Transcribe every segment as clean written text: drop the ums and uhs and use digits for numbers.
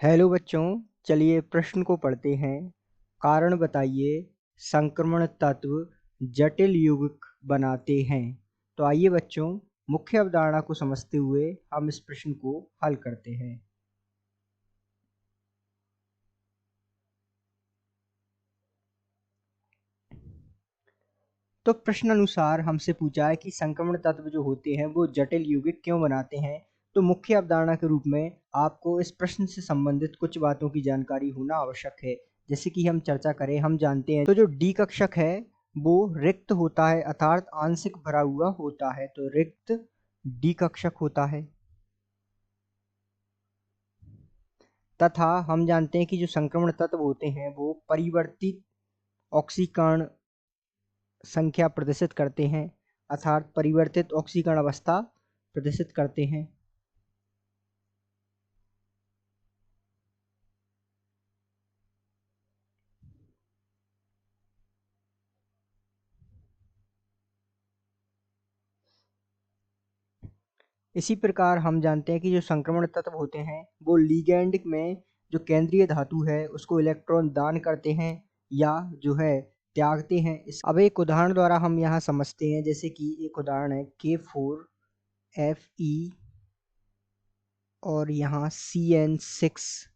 Hello बच्चों, चलिए प्रश्न को पढ़ते हैं। कारण बताइए, संक्रमण तत्व जटिल यौगिक बनाते हैं। तो आइए बच्चों, मुख्य अवधारणा को समझते हुए हम इस प्रश्न को हल करते हैं। तो प्रश्न अनुसार हमसे पूछा है कि संक्रमण तत्व जो होते हैं वो जटिल यौगिक क्यों बनाते हैं। तो मुख्य अवधारणा के रूप में आपको इस प्रश्न से संबंधित कुछ बातों की जानकारी होना आवश्यक है। जैसे कि हम चर्चा करें, हम जानते हैं तो जो डी कक्षक है वो रिक्त होता है, अर्थात आंशिक भरा हुआ होता है। तो रिक्त डी कक्षक होता है। तथा हम जानते हैं कि जो संक्रमण तत्व होते हैं वो परिवर्तित ऑक्सीकरण संख्या प्रदर्शित करते हैं, अर्थात परिवर्तित ऑक्सीकरण अवस्था प्रदर्शित करते हैं। इसी प्रकार हम जानते हैं कि जो संक्रमण तत्व होते हैं वो लिगैंड में जो केंद्रीय धातु है उसको इलेक्ट्रॉन दान करते हैं या जो है त्यागते हैं। अब एक उदाहरण द्वारा हम यहाँ समझते हैं। जैसे कि एक उदाहरण है K4Fe और यहाँ CN6।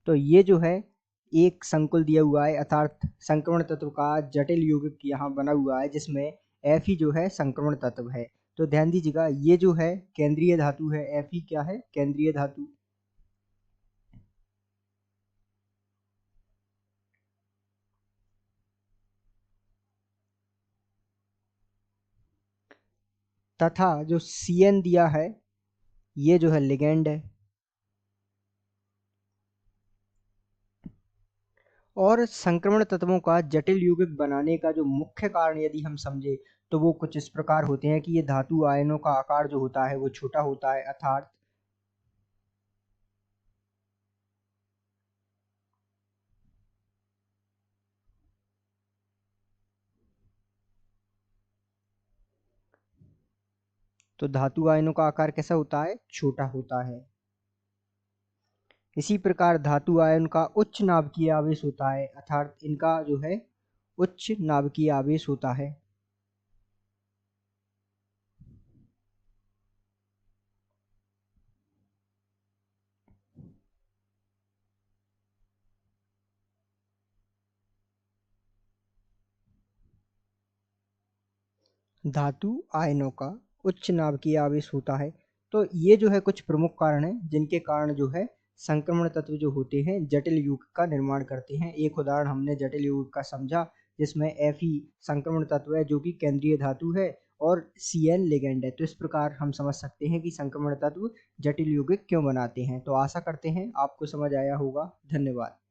तो ये जो है एक संकुल दिया हुआ है, अर्थात संक्रमण तत्व का जटिल यौगिक यहाँ बना हुआ है जिसमें Fe जो है संक्रमण तत्व है। तो ध्यान दीजिएगा, ये जो है केंद्रीय धातु है। Fe क्या है? केंद्रीय धातु। तथा जो Cn दिया है ये जो है लिगेंड है। और संक्रमण तत्वों का जटिल यौगिक बनाने का जो मुख्य कारण यदि हम समझे तो वो कुछ इस प्रकार होते हैं कि ये धातु आयनों का आकार जो होता है वो छोटा होता है, अर्थात तो धातु आयनों का आकार कैसा होता है? छोटा होता है। इसी प्रकार धातु आयन का उच्च नाभिकीय आवेश होता है, अर्थात इनका जो है उच्च नाभिकीय आवेश होता है। धातु आयनों का उच्च नाभिकीय आवेश होता है। तो ये जो है कुछ प्रमुख कारण हैं जिनके कारण जो है संक्रमण तत्व जो होते हैं जटिल यौगिक का निर्माण करते हैं। एक उदाहरण हमने जटिल यौगिक का समझा जिसमें Fe संक्रमण तत्व है जो कि केंद्रीय धातु है और Cn लिगेंड है। तो इस प्रकार हम समझ सकते हैं कि संक्रमण तत्व जटिल यौगिक क्यों बनाते हैं। तो आशा करते हैं आपको समझ आया होगा। धन्यवाद।